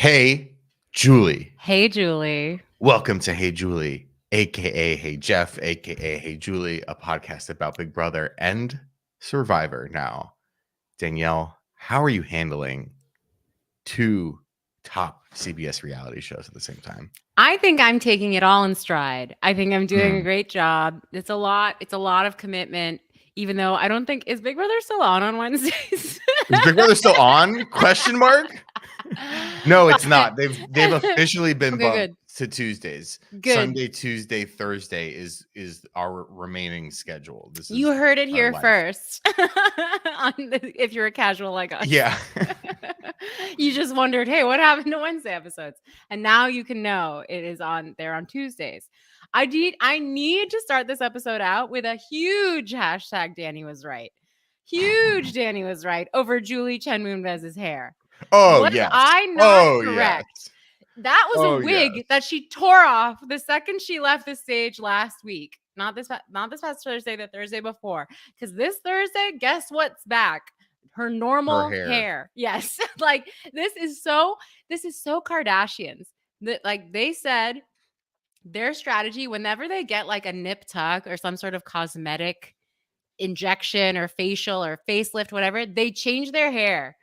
Hey, Julie. Hey, Julie. Welcome to Hey Julie, aka Hey Jeff, aka Hey Julie, a podcast about Big Brother and Survivor. Now, Danielle, how are you handling two top CBS reality shows at the same time? I think I'm taking it all in stride. I think I'm doing a Hmm. great job. It's a lot. It's a lot of commitment, even though I don't think is Big Brother still on Wednesdays? Is Big Brother still on? Question mark? No, it's But- not. They've officially been okay, bumped good. to Tuesdays. Good. Sunday, Tuesday, Thursday is our remaining schedule. This You is heard it our here life. first. If you're a casual like us. Yeah. You just wondered, hey, what happened to Wednesday episodes? And now you can know it is on there on Tuesdays. I need to start this episode out with a huge hashtag Dani was right. Huge Dani was right over Julie chen-moonves' hair. Oh, Was yes. I not Oh, yes. correct? That was a Oh, wig yes. that she tore off the second she left the stage last week. Not this past Thursday, the Thursday before. Because this Thursday, guess what's back? Her Her normal hair. hair. Yes. Like this is so Kardashians. That like they said their strategy whenever they get like a nip tuck or some sort of cosmetic injection or facial or facelift, whatever, they change their hair.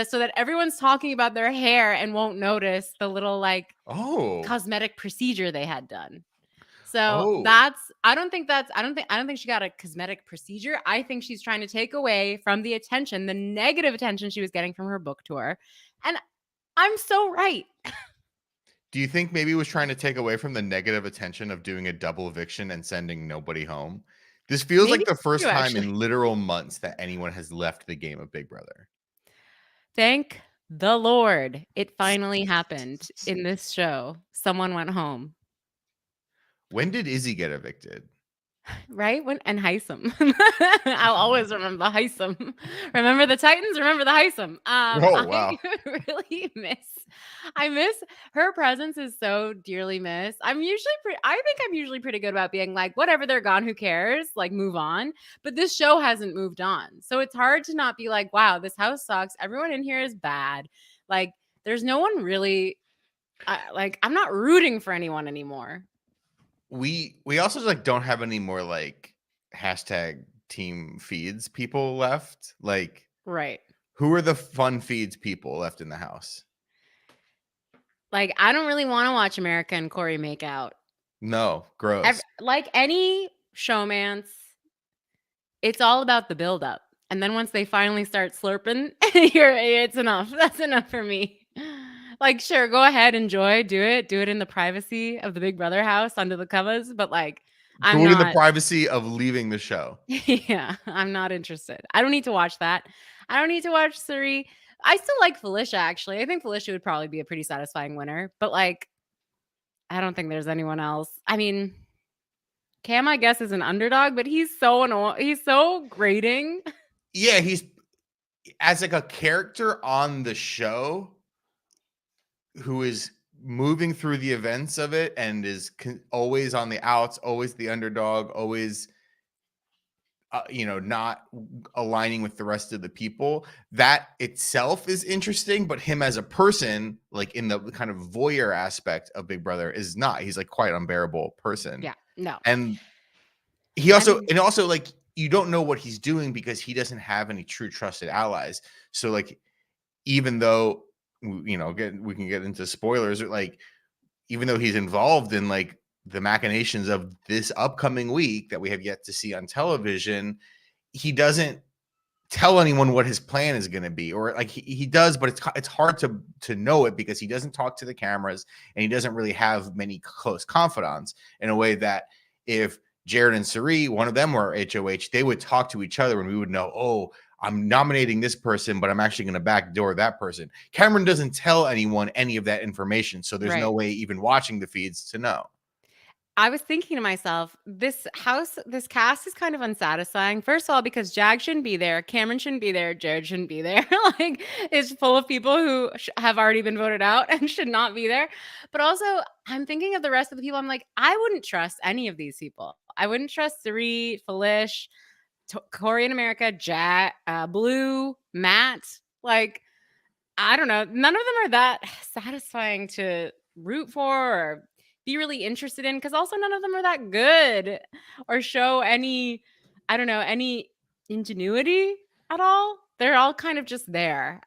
So that everyone's talking about their hair and won't notice the little like Oh. cosmetic procedure they had done. So Oh. I don't think she got a cosmetic procedure. I think she's trying to take away from the attention, the negative attention she was getting from her book tour. And I'm so right. Do you think maybe it was trying to take away from the negative attention of doing a double eviction and sending nobody home? This feels Maybe like the first you time actually. in literal months that anyone has left the game of Big Brother. Thank the Lord. It finally happened in this show. Someone went home. When did Izzy get evicted? Right? And Heisem. I'll always remember Heisem. Remember the Titans, remember the Heisem. Oh, wow. I really miss her presence is so dearly missed. I think I'm usually pretty good about being like, whatever, they're gone, who cares? Like, move on. But this show hasn't moved on. So it's hard to not be like, wow, this house sucks. Everyone in here is bad. Like, there's no one really I'm not rooting for anyone anymore. We also like don't have any more like hashtag team feeds people left. Like, Right. who are the fun feeds people left in the house? Like, I don't really want to watch America and Corey make out. No, gross. Like any showmance, it's all about the buildup. And then once they finally start slurping, it's enough. That's enough for me. Like, sure, go ahead, enjoy, do it in the privacy of the Big Brother house under the covers. But like, I'm Do it in the not. privacy of leaving the show. Yeah, I'm not interested. I don't need to watch that. I don't need to watch Suri. I still like Felicia, actually. I think Felicia would probably be a pretty satisfying winner. But like, I don't think there's anyone else. I mean, Cam, I guess, is an underdog, but he's so annoying. He's so grating. Yeah, he's as like a character on the show who is moving through the events of it and is always on the outs, always the underdog, always not aligning with the rest of the people. That itself is interesting, but him as a person, like in the kind of voyeur aspect of Big Brother, is not. He's like quite unbearable person. Yeah, no. And he also like you don't know what he's doing because he doesn't have any true trusted allies. So like, even though we can get into spoilers, like even though he's involved in like the machinations of this upcoming week that we have yet to see on television, he doesn't tell anyone what his plan is going to be, or like he does, but it's hard to know it because he doesn't talk to the cameras and he doesn't really have many close confidants in a way that if Jared and Suri, one of them were HOH, they would talk to each other and we would know, oh, I'm nominating this person, but I'm actually going to backdoor that person. Cameron doesn't tell anyone any of that information, so there's no way even watching the feeds to know. I was thinking to myself, this cast is kind of unsatisfying. First of all, because Jag shouldn't be there, Cameron shouldn't be there, Jared shouldn't be there. Like, it's full of people who have already been voted out and should not be there. But also, I'm thinking of the rest of the people. I'm like, I wouldn't trust any of these people. I wouldn't trust Suri, Felish, Corey in America, Blue, Matt. Like, I don't know. None of them are that satisfying to root for or be really interested in, because also none of them are that good or show any, I don't know, any ingenuity at all. They're all kind of just there.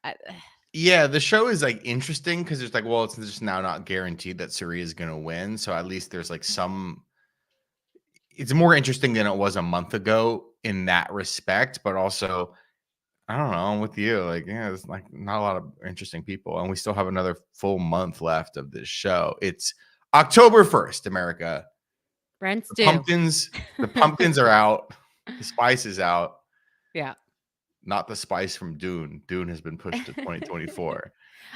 Yeah, the show is like interesting because it's like, well, it's just now not guaranteed that Suri is going to win. So at least there's like some. It's more interesting than it was a month ago in that respect, but also I don't know. I'm with you. Like, yeah, there's like not a lot of interesting people, and we still have another full month left of this show. It's October 1st, America. Rent's The due. pumpkins are out. The spice is out. Yeah. Not the spice from Dune. Dune has been pushed to 2024.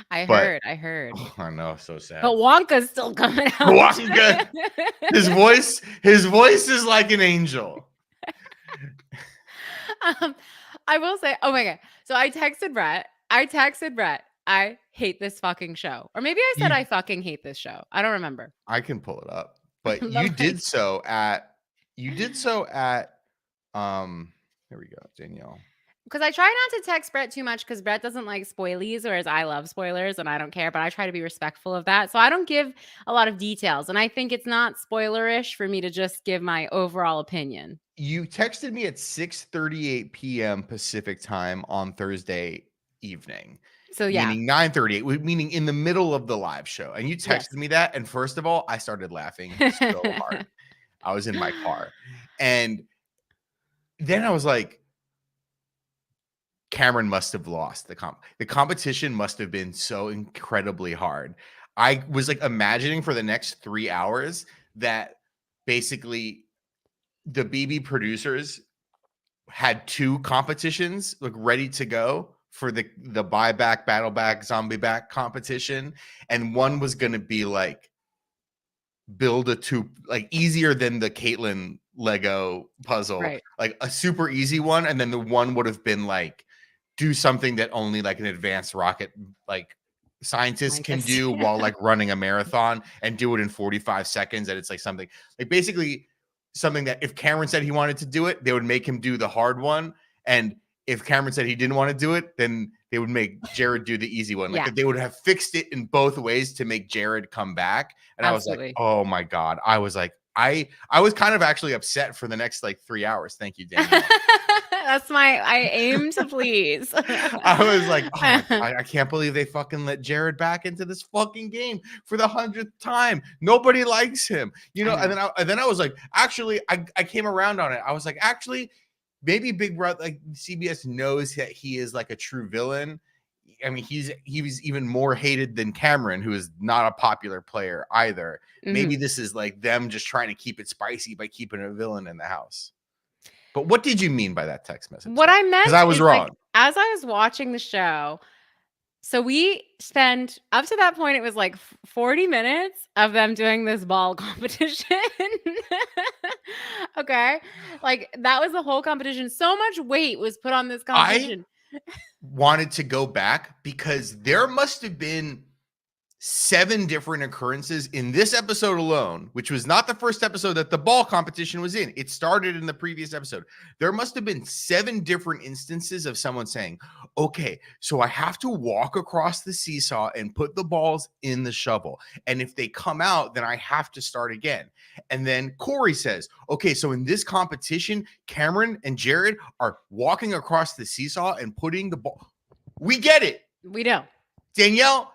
I But heard. oh, I know, so sad. But Wonka's still coming out. Wonka, his voice is like an angel. I will say, oh my God. So I texted Brett. I hate this fucking show. Or maybe I said I fucking hate this show. I don't remember. I can pull it up. But But you like, did so at here we go, Danielle. because I try not to text Brett too much because Brett doesn't like spoilies, whereas I love spoilers and I don't care, but I try to be respectful of that. So I don't give a lot of details. And I think it's not spoilerish for me to just give my overall opinion. You texted me at 6:38 p.m. Pacific time on Thursday evening. So yeah. Meaning 9:38, meaning in the middle of the live show. And you texted me that. And first of all, I started laughing so hard. I was in my car. And then I was like, Cameron must have lost the competition must have been so incredibly hard. I was like imagining for the next 3 hours that basically the BB producers had 2 competitions like ready to go for the buyback, battle back, zombie back competition. And one was going to be like build a 2, like easier than the Caitlyn Lego puzzle, Right. like a super easy one. And then the one would have been like, do something that only like an advanced rocket like scientist can do while like running a marathon and do it in 45 seconds. And it's like something like basically something that if Cameron said he wanted to do it, they would make him do the hard one. And if Cameron said he didn't want to do it, then they would make Jared do the easy one. Like they would have fixed it in both ways to make Jared come back. And Absolutely. I was like, oh my God. I was like, I was kind of actually upset for the next like 3 hours. Thank you, Daniel. I aim to please. I was like, oh, I can't believe they fucking let Jared back into this fucking game for the 100th time. Nobody likes him, you know. And then I was like, actually, I came around on it. I was like, actually, maybe Big Brother, like CBS knows that he is like a true villain. I mean, he was even more hated than Cameron, who is not a popular player either. Mm-hmm. Maybe this is like them just trying to keep it spicy by keeping a villain in the house. But what did you mean by that text message? What I meant, because I was wrong. Like, as I was watching the show, so we spent up to that point, it was like 40 minutes of them doing this ball competition. Okay. Like that was the whole competition. So much weight was put on this competition. I wanted to go back because there must have been 7 different occurrences in this episode alone, which was not the first episode that the ball competition was in. It started in the previous episode. There must have been 7 different instances of someone saying, okay, so I have to walk across the seesaw and put the balls in the shovel. And if they come out, then I have to start again. And then Corey says, okay, so in this competition, Cameron and Jared are walking across the seesaw and putting the ball. We get it. We do. Danielle,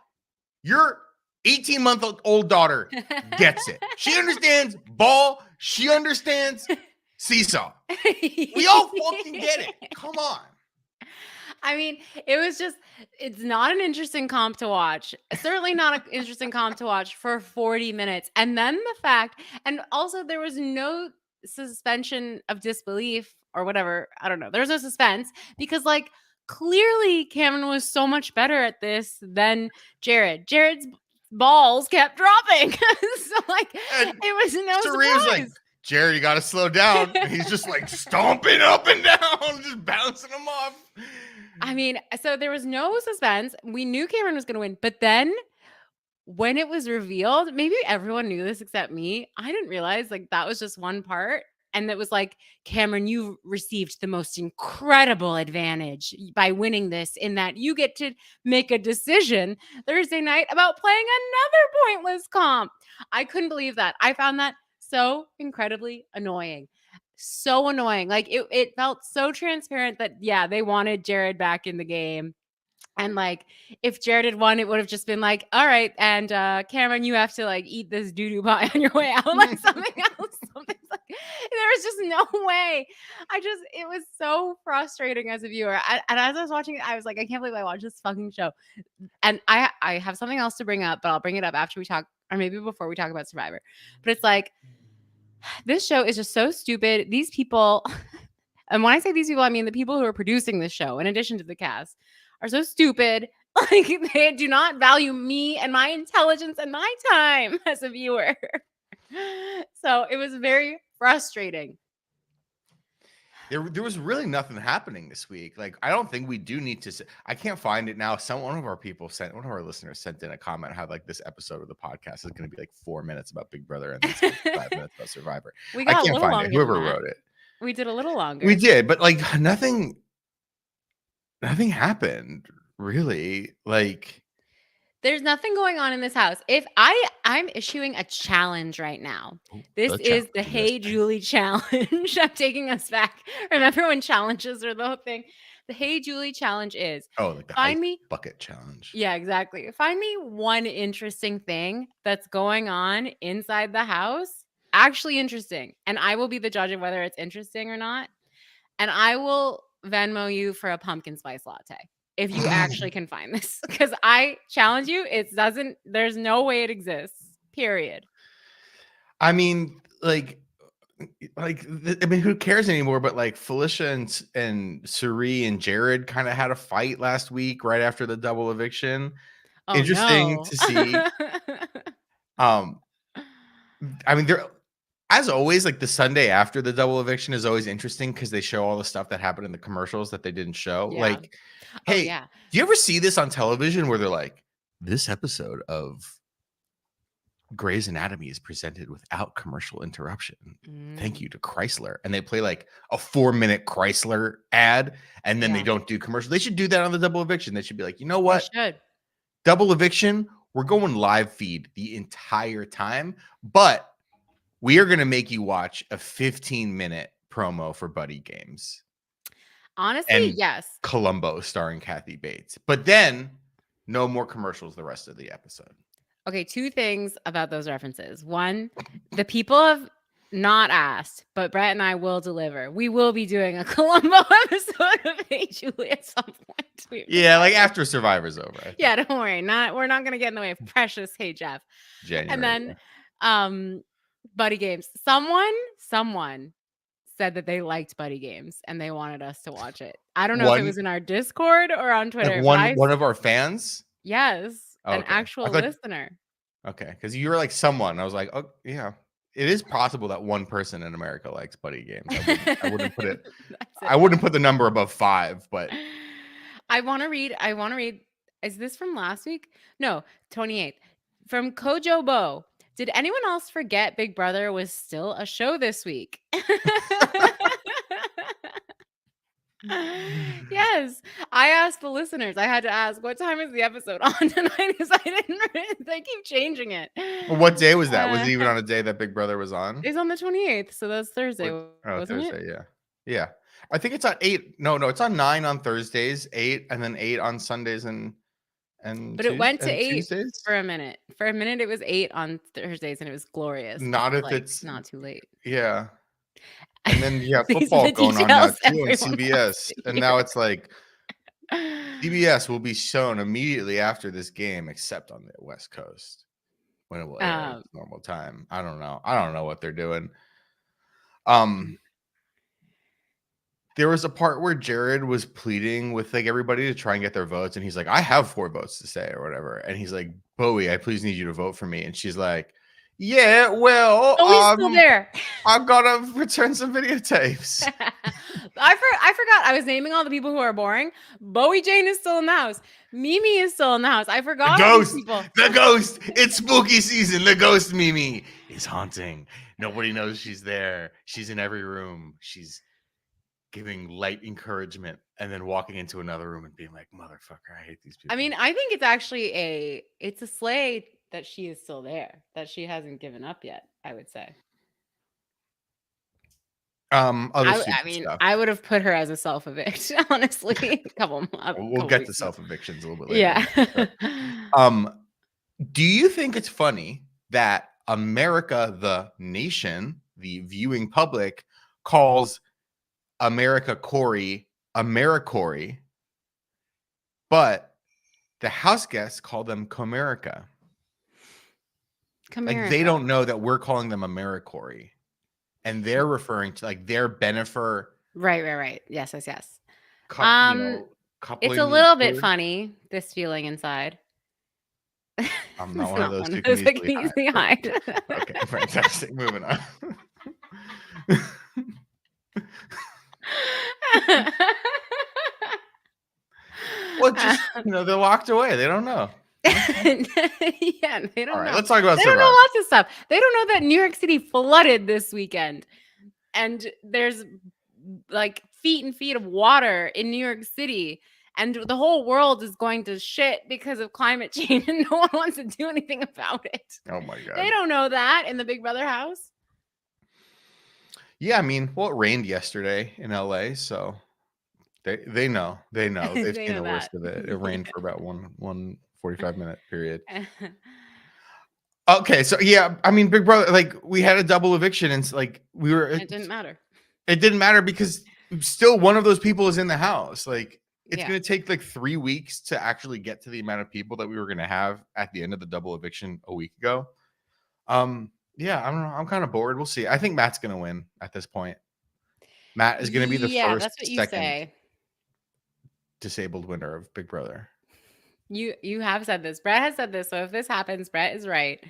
your 18-month-old daughter gets it. She understands ball. She understands seesaw. We all fucking get it. Come on. I mean, it's not an interesting comp to watch. Certainly not an interesting comp to watch for 40 minutes. And then the fact, and also there was no suspension of disbelief or whatever. I don't know. There's no suspense because like, clearly Cameron was so much better at this than Jared. Jared's balls kept dropping. So like it was no surprise. Like, Jared, you got to slow down. And he's just like stomping up and down, just bouncing them off. I mean, so there was no suspense. We knew Cameron was going to win. But then when it was revealed, maybe everyone knew this except me. I didn't realize like that was just one part and it was like, Cameron, you received the most incredible advantage by winning this, in that you get to make a decision Thursday night about playing another pointless comp. I couldn't believe that. I found that so incredibly annoying. So annoying. Like it felt so transparent that, yeah, they wanted Jared back in the game. And like, if Jared had won, it would have just been like, all right, and Cameron, you have to like eat this doo-doo pie on your way out, like something else. Something's like, there was just no way. It was so frustrating as a viewer. And as I was watching it, I was like, I can't believe I watched this fucking show. And I have something else to bring up, but I'll bring it up after we talk, or maybe before we talk about Survivor. But it's like, this show is just so stupid. These people, and when I say these people, I mean the people who are producing this show, in addition to the cast, are so stupid. Like, they do not value me and my intelligence and my time as a viewer. So it was very frustrating. There was really nothing happening this week. Like, I don't think we do need to. I can't find it now. One of our listeners sent in a comment how like this episode of the podcast is going to be like 4 minutes about Big Brother and then 5 minutes about Survivor. We got I can't find it. Whoever wrote it, we did a little longer. We did, but like nothing happened really. Like, there's nothing going on in this house. If I'm issuing a challenge right now. This is the Hey Julie challenge. I'm taking us back. Remember when challenges were the whole thing? The Hey Julie challenge is, like the find me bucket challenge. Yeah, exactly. Find me one interesting thing that's going on inside the house. Actually interesting. And I will be the judge of whether it's interesting or not. And I will Venmo you for a pumpkin spice latte if you actually can find this, because I challenge you, there's no way it exists, period. I mean, who cares anymore? But like Felicia and Suri and Jared kind of had a fight last week right after the double eviction. Oh, interesting to see. I mean, as always, like the Sunday after the double eviction is always interesting because they show all the stuff that happened in the commercials that they didn't show. Yeah. Like, hey, do you ever see this on television where they're like, this episode of Grey's Anatomy is presented without commercial interruption. Thank you to Chrysler. And they play like a 4-minute Chrysler ad, and then they don't do commercial. They should do that on the double eviction. They should be like, you know what? Double eviction, we're going live feed the entire time, but we are going to make you watch a 15-minute promo for Buddy Games. Honestly, yes. Columbo starring Kathy Bates. But then no more commercials the rest of the episode. Okay, 2 things about those references. One, the people have not asked, but Brett and I will deliver. We will be doing a Columbo episode of Hey Julie at some point. Yeah, like after Survivor's over. Yeah, don't worry. We're not going to get in the way of precious Hey Jeff. January. And then Buddy Games. Someone said that they liked Buddy Games and they wanted us to watch it. I don't know if it was in our Discord or on Twitter. Like one of our fans? Yes. An actual listener. Okay, because you were like someone. I was like, oh yeah, it is possible that one person in America likes Buddy Games. I wouldn't put it. I wouldn't put the number above 5, but I want to read. Is this from last week? No, 28th. From Kojo Bo. Did anyone else forget Big Brother was still a show this week? Yes, I asked the listeners. I had to ask, what time is the episode on tonight? Because they keep changing it. What day was that? Was it even on a day that Big Brother was on? It's on the 28th, so that's Thursday. Thursday, yeah. I think it's on 8. No, it's on 9 on Thursdays, 8, and then 8 on Sundays and but it went to 8 Tuesdays? for a minute. For a minute, it was 8 on Thursdays, and it was glorious. Not if it's not too late. Yeah. And then you have football going on now too on CBS. And now it's like CBS will be shown immediately after this game, except on the West Coast when it will air at normal time. I don't know what they're doing. There was a part where Jared was pleading with like everybody to try and get their votes, and he's like, I have 4 votes to say or whatever. And he's like, Bowie, I please need you to vote for me. And she's like, yeah, well, still there. I've got to return some videotapes. I forgot. I was naming all the people who are boring. Bowie Jane is still in the house. Mimi is still in the house. I forgot. The ghost. It's spooky season. The ghost Mimi is haunting Nobody knows she's there. She's in every room. She's giving light encouragement and then walking into another room and being like, motherfucker, I hate these people. I mean, I think it's actually it's a sleigh that she is still there, that she hasn't given up yet, I would say. Other I stupid mean, stuff. I would have put her as a self-evict, honestly. We'll get to weeks self-evictions a little bit later. Yeah. Do you think it's funny that America, the nation, the viewing public, calls America Corey AmeriCorey, but the house guests call them Comerica? Like they don't know that we're calling them AmeriCorey, and they're referring to like their Benifer. Right. Yes. Coupling It's a little bit funny, this feeling inside. I'm not one of those who can easily hide. Okay, fantastic. Moving on. Well, just they're locked away. They don't know. Yeah, they don't know. Let's talk about. They don't know lots of stuff. They don't know that New York City flooded this weekend, and there's like feet and feet of water in New York City, and the whole world is going to shit because of climate change, and no one wants to do anything about it. Oh my God! They don't know that in the Big Brother house. Yeah, I mean, well, it rained yesterday in LA, so they know. They've seen the worst of it. It rained for about one 45-minute period. Okay, so yeah, I mean, Big Brother, like we had a double eviction, and like it didn't matter. It didn't matter because still one of those people is in the house. Like it's going to take like 3 weeks to actually get to the amount of people that we were going to have at the end of the double eviction a week ago. Yeah, I don't know. I'm kind of bored. We'll see. I think Matt's going to win at this point. Matt is going to be the first, that's what you second say. Disabled winner of Big Brother. You have said this. Brett has said this. So if this happens, Brett is right.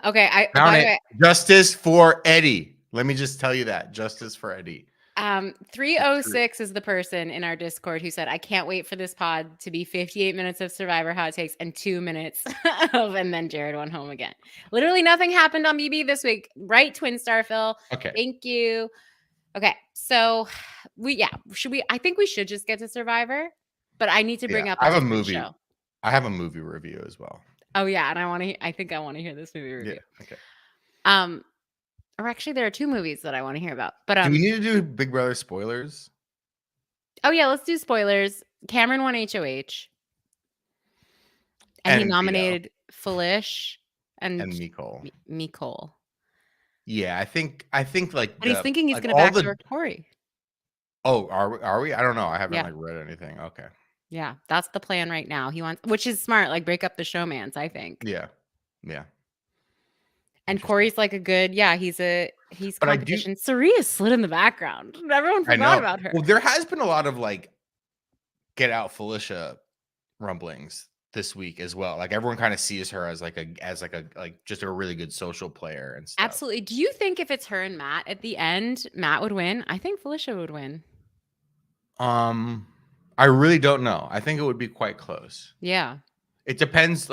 Okay. By the way, justice for Eddie. Let me just tell you that. Justice for Eddie. 306 is the person in our Discord who said, I can't wait for this pod to be 58 minutes of Survivor hot takes and 2 minutes of, and then Jared went home again. Literally nothing happened on BB this week. Right, Twin Star Phil? Okay. Thank you. Okay. So I think we should just get to Survivor, but I need to bring up I have a movie. Show. I have a movie review as well. Oh yeah. And I think I want to hear this movie review. Yeah. Okay. Or actually, there are 2 movies that I want to hear about. But do we need to do Big Brother spoilers? Oh yeah, let's do spoilers. Cameron won HOH, and he nominated Felish and Mecole. Yeah, I think like. But he's thinking he's going to backdoor Corey. Oh, are we? I don't know. I haven't read anything. Okay. Yeah, that's the plan right now. He wants, which is smart. Like break up the showmans. I think. Yeah. And Corey's like a good, he's competition. Saria slid in the background. Everyone forgot about her. Well, there has been a lot of like get out Felicia rumblings this week as well. Like everyone kind of sees her as just a really good social player and stuff. Absolutely. Do you think if it's her and Matt at the end, Matt would win? I think Felicia would win. I really don't know. I think it would be quite close. Yeah. It depends.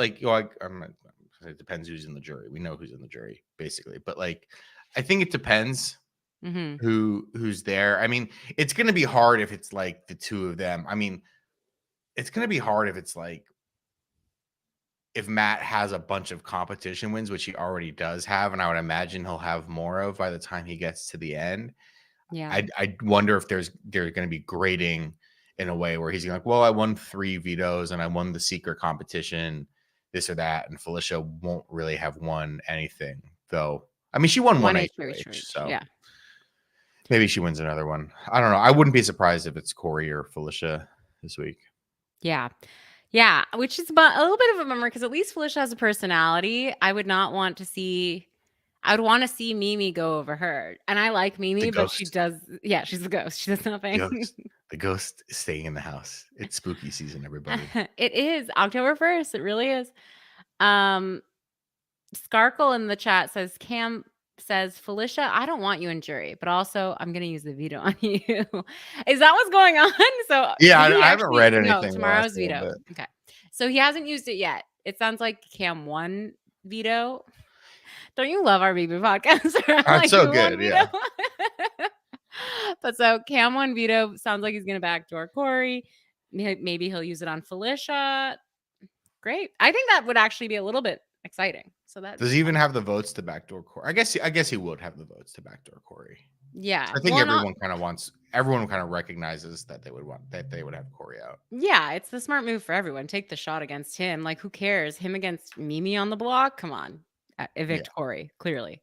It depends who's in the jury. We know who's in the jury, basically. But like, I think it depends who's there. I mean, it's going to be hard if it's like the 2 of them. I mean, it's going to be hard if it's like if Matt has a bunch of competition wins, which he already does have, and I would imagine he'll have more of by the time he gets to the end. Yeah, I wonder if there's going to be grading in a way where he's like, well, I won 3 vetoes and I won the secret competition. This or that, and Felicia won't really have won anything, though. I mean, she won one HOH, so yeah, maybe she wins another one. I don't know. I wouldn't be surprised if it's Corey or Felicia this week. Yeah, which is a little bit of a bummer because at least Felicia has a personality. I would want to see Mimi go over her, and I like Mimi, but she does. Yeah, she's the ghost. She does nothing. The ghost is staying in the house. It's spooky season, everybody. It is October 1st. It really is. Skarkle in the chat says, Cam says, Felicia, I don't want you in jury, but also I'm going to use the veto on you. Is that what's going on? So yeah, I haven't read anything. No, tomorrow's veto. Okay. So he hasn't used it yet. It sounds like Cam won veto. Don't you love our BB podcast? It's so good, yeah. But so Cam won veto. Sounds like he's gonna backdoor Corey. Maybe he'll use it on Felicia. Great. I think that would actually be a little bit exciting. So that does he even have the votes to backdoor Corey? I guess he would have the votes to backdoor Corey. Yeah. So I think everyone kind of recognizes that they would have Corey out. Yeah, it's the smart move for everyone. Take the shot against him. Like, who cares? Him against Mimi on the block? Come on. Evict Corey, clearly.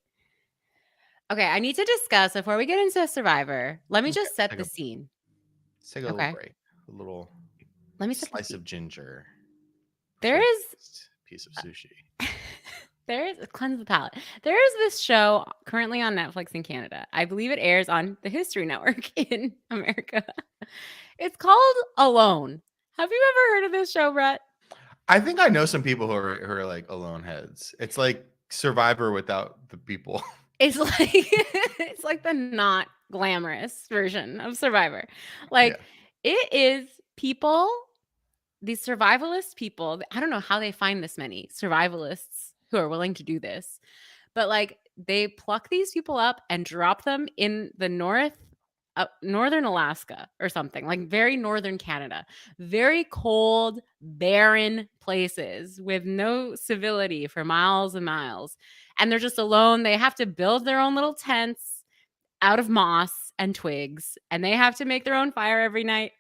Okay, I need to discuss before we get into Survivor. Let me just set the scene. Let's take a little break. A little slice of ginger. There is piece of sushi. Cleanse the palate. There is this show currently on Netflix in Canada. I believe it airs on the History Network in America. It's called Alone. Have you ever heard of this show, Brett? I think I know some people who are like Alone heads. It's like Survivor without the people. It's like the not glamorous version of Survivor. Like it is people, these survivalist people. I don't know how they find this many survivalists who are willing to do this, but like they pluck these people up and drop them in the northern Alaska or something, like very northern Canada, very cold, barren places with no civility for miles and miles. And they're just alone. They have to build their own little tents out of moss and twigs, and they have to make their own fire every night.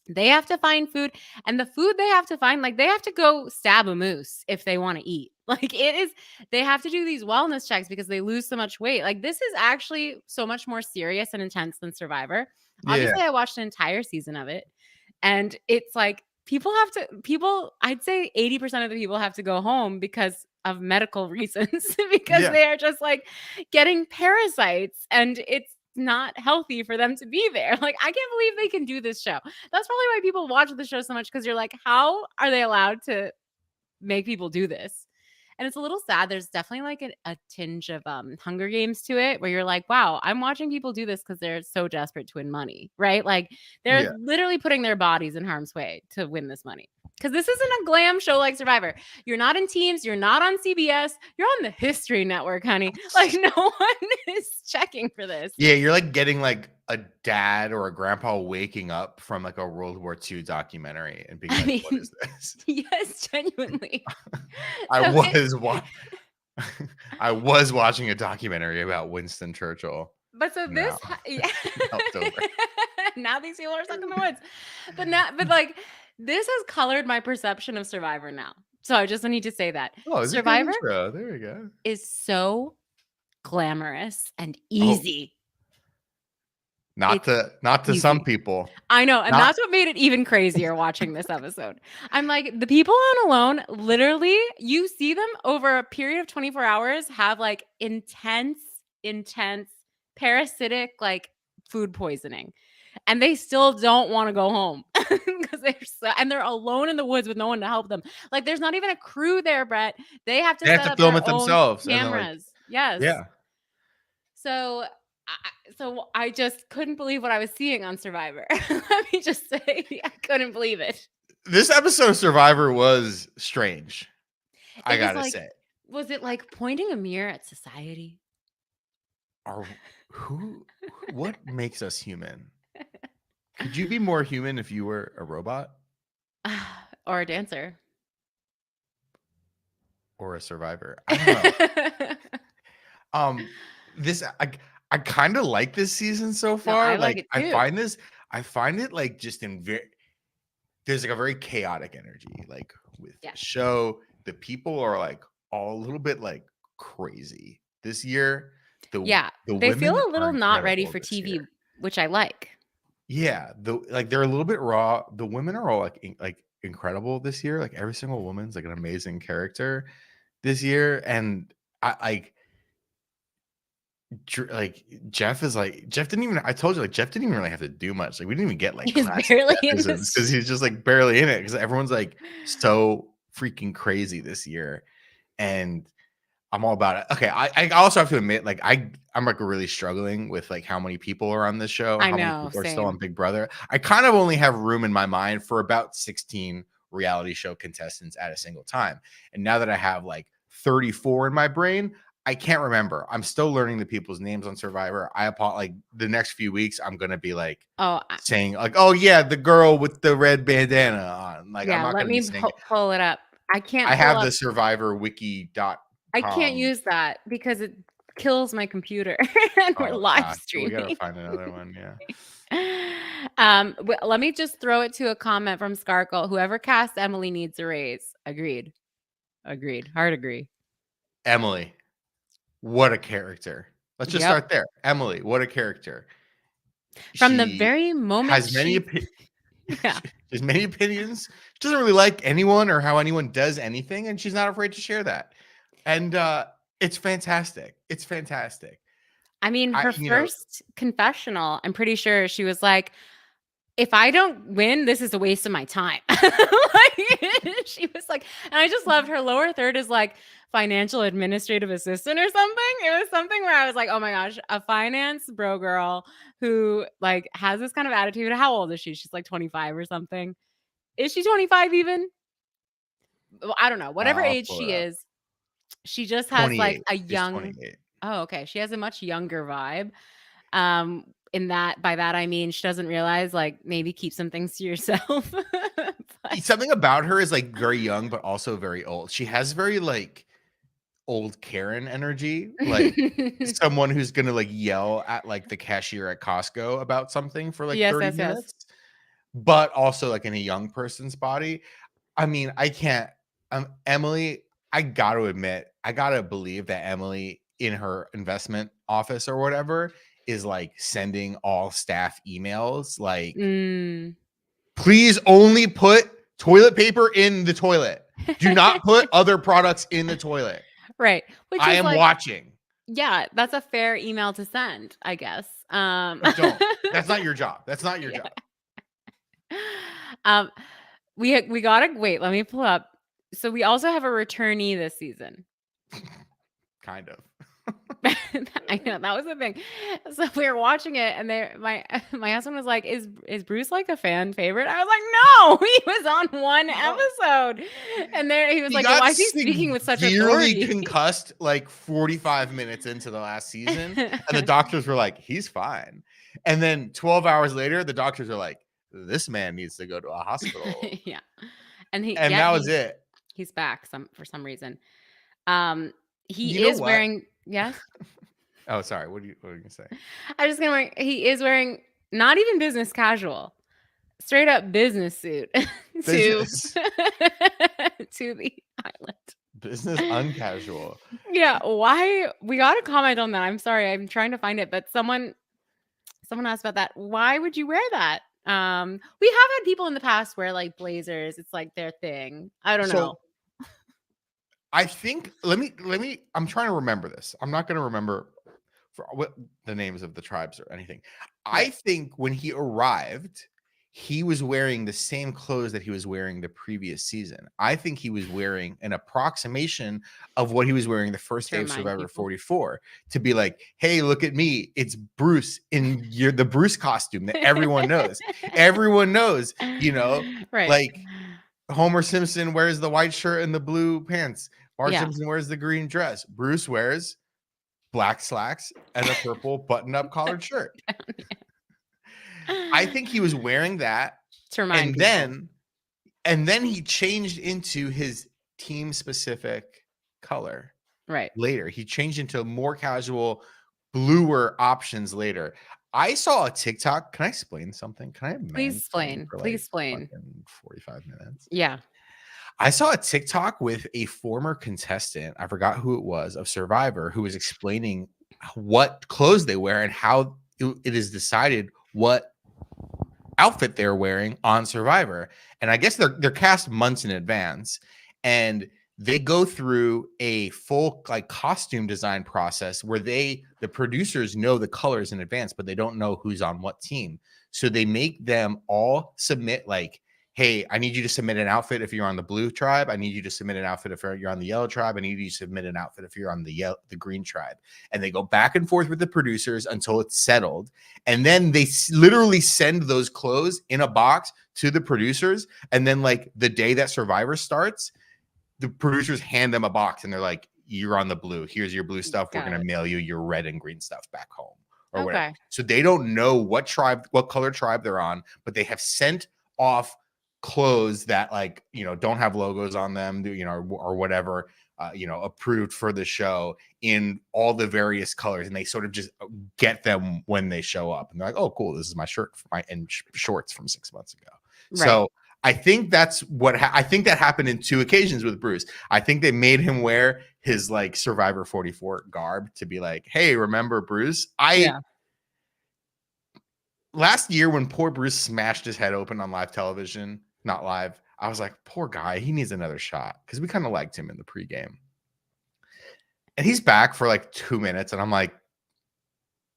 They have to find food, and the food they have to find, like they have to go stab a moose if they want to eat. Like they have to do these wellness checks because they lose so much weight. Like this is actually so much more serious and intense than Survivor. Obviously, I watched an entire season of it, and it's like I'd say 80% of the people have to go home because of medical reasons because they are just like getting parasites, and it's not healthy for them to be there. Like, I can't believe they can do this show. That's probably why people watch the show so much, because you're like, how are they allowed to make people do this? And it's a little sad. There's definitely like a tinge of Hunger Games to it, where you're like, wow, I'm watching people do this because they're so desperate to win money, right? Like they're literally putting their bodies in harm's way to win this money. Because this isn't a glam show like Survivor. You're not in Teams. You're not on CBS. You're on the History Network, honey. Like no one is checking for this. Yeah, you're like getting like a dad or a grandpa waking up from like a World War II documentary and being like, what is this? Yes, genuinely. I was watching a documentary about Winston Churchill. But so this, now these people are stuck in the woods. But like this has colored my perception of Survivor now. So I just need to say that Survivor there we go. Is so glamorous and easy. Not to easy. Some people. I know. And that's what made it even crazier watching this episode. I'm like, the people on Alone, literally, you see them over a period of 24 hours have like intense, parasitic, like food poisoning. And they still don't want to go home because they're alone in the woods with no one to help them. Like there's not even a crew there, Brett. They have to set up film it themselves. Cameras. Yes. Yeah. So I just couldn't believe what I was seeing on Survivor. Let me just say, I couldn't believe it. This episode of Survivor was strange. I gotta say. Was it like pointing a mirror at society? What makes us human? Could you be more human if you were a robot? Or a dancer? Or a survivor? I don't know. I kind of like this season so far. No, I like it too. I find it like just there's like a very chaotic energy, like with the show. The people are like all a little bit like crazy this year. They feel a little not ready for TV, which I like. Yeah, they're a little bit raw. The women are all like incredible this year. Like every single woman's like an amazing character this year, and I Jeff didn't even. I told you like Jeff didn't even really have to do much. Like we didn't even get like he's barely in this because he's just like barely in it because everyone's like so freaking crazy this year, and I'm all about it. Okay, I also have to admit, like I'm like really struggling with like how many people are on this show. I how know, many people are still on Big Brother. I kind of only have room in my mind for about 16 reality show contestants at a single time. And now that I have like 34 in my brain, I can't remember. I'm still learning the people's names on Survivor. Like the next few weeks, I'm gonna be like saying like, oh yeah, the girl with the red bandana on. Like I'm not let gonna be me saying. pull it up. I have the Survivor wiki.com. I can't use that because it kills my computer and we're live streaming. We gotta find another one. Yeah. Let me just throw it to a comment from Skarkle. Whoever cast Emily needs a raise. Agreed. Hard agree. Emily, what a character. Let's just start there. Emily, what a character. From the very moment has many there's many opinions. She doesn't really like anyone or how anyone does anything, and she's not afraid to share that. And it's fantastic. It's fantastic. I mean, her first confessional, I'm pretty sure she was like, if I don't win, this is a waste of my time. She was like, and I just loved her lower third is like financial administrative assistant or something. It was something where I was like, oh my gosh, a finance bro girl who like has this kind of attitude. How old is she? She's like 25 or something. Is she 25 even? Well, I don't know. Whatever age she is, she just has like a young. Oh, okay. She has a much younger vibe. In that, by that I mean she doesn't realize like maybe keep some things to yourself. Something about her is like very young, but also very old. She has very like old Karen energy, like someone who's gonna like yell at like the cashier at Costco about something for like 30 minutes, but also like in a young person's body. I mean, I can't. Emily, I got to admit, I got to believe that Emily in her investment office or whatever is like sending all staff emails like, please only put toilet paper in the toilet. Do not put other products in the toilet. Right. Which I am like, watching. Yeah, that's a fair email to send, I guess. Don't. That's not your job. That's not your job. We gotta wait. Let me pull up. So we also have a returnee this season. Kind of. I know that was the thing. So we were watching it, and my husband was like, "Is Bruce like a fan favorite?" I was like, "No, he was on one episode." And there he was like, "Why is he speaking with such authority?" Severely concussed like 45 minutes into the last season, and the doctors were like, "He's fine." And then 12 hours later, the doctors are like, "This man needs to go to a hospital." Yeah, and that was it. He's back for some reason. He is wearing. Yes. Oh, sorry. What are you gonna say? I was just gonna. He is wearing not even business casual, straight up business suit to the island. Business uncasual. Yeah. Why? We got to comment on that. I'm sorry. I'm trying to find it, but someone asked about that. Why would you wear that? We have had people in the past wear like blazers. It's like their thing. I don't know. I think let me I'm trying to remember this. I'm not going to remember what the names of the tribes or anything. I think when he arrived, he was wearing the same clothes that he was wearing the previous season. I think he was wearing an approximation of what he was wearing the first day of Survivor 44 to be like, hey, look at me. It's Bruce in the Bruce costume that everyone knows. Everyone knows, you know, like Homer Simpson wears the white shirt and the blue pants. Mark Simpson wears the green dress. Bruce wears black slacks and a purple button-up collared shirt. I think he was wearing that to remind people. And then he changed into his team-specific color. Right. Later, he changed into more casual, bluer options later. I saw a TikTok. Can I explain something? Can I please explain? Please explain. 45 minutes. Yeah. I saw a TikTok with a former contestant. I forgot who it was of Survivor, who was explaining what clothes they wear and how it is decided what outfit they're wearing on Survivor. And I guess they're cast months in advance, and they go through a full like costume design process where the producers know the colors in advance, but they don't know who's on what team. So they make them all submit like, hey, I need you to submit an outfit if you're on the blue tribe. I need you to submit an outfit if you're on the yellow tribe. I need you to submit an outfit if you're on the green tribe. And they go back and forth with the producers until it's settled. And then they literally send those clothes in a box to the producers. And then like the day that Survivor starts, the producers hand them a box and they're like, you're on the blue. Here's your blue stuff. We're Got gonna it. mail you your red and green stuff back home or whatever. Okay. So they don't know what color tribe they're on, but they have sent off clothes that like don't have logos on them, or whatever, approved for the show in all the various colors, and they sort of just get them when they show up, and they're like, oh cool, this is my shirt and shorts from 6 months ago. Right. So I think that's what I think that happened in 2 occasions with Bruce. I think they made him wear his like Survivor 44 garb to be like, hey, remember Bruce? Last year when poor Bruce smashed his head open on live television, not live, I was like, poor guy, he needs another shot, because we kind of liked him in the pregame. And he's back for like 2 minutes, and I'm like,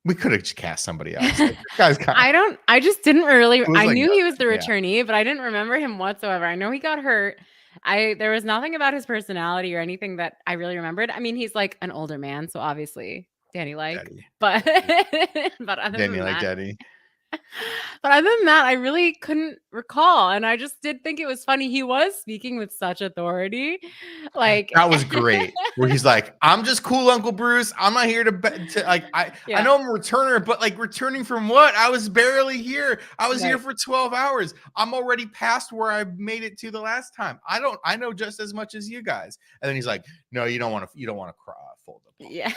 we could have just cast somebody else. Like, I just didn't really. I like knew he was the returnee, but I didn't remember him whatsoever. I know he got hurt. There was nothing about his personality or anything that I really remembered. I mean, he's like an older man, so obviously Dani but other Dani than that, Dani. But other than that, I really couldn't recall. And I just did think it was funny. He was speaking with such authority. Like, that was great. Where he's like, I'm just cool, Uncle Bruce. I'm not here to like, I know I'm a returner, but like, returning from what? I was barely here. I was here for 12 hours. I'm already past where I made it to the last time. I know just as much as you guys. And then he's like, no, you don't want to cry. Fold up. Yeah.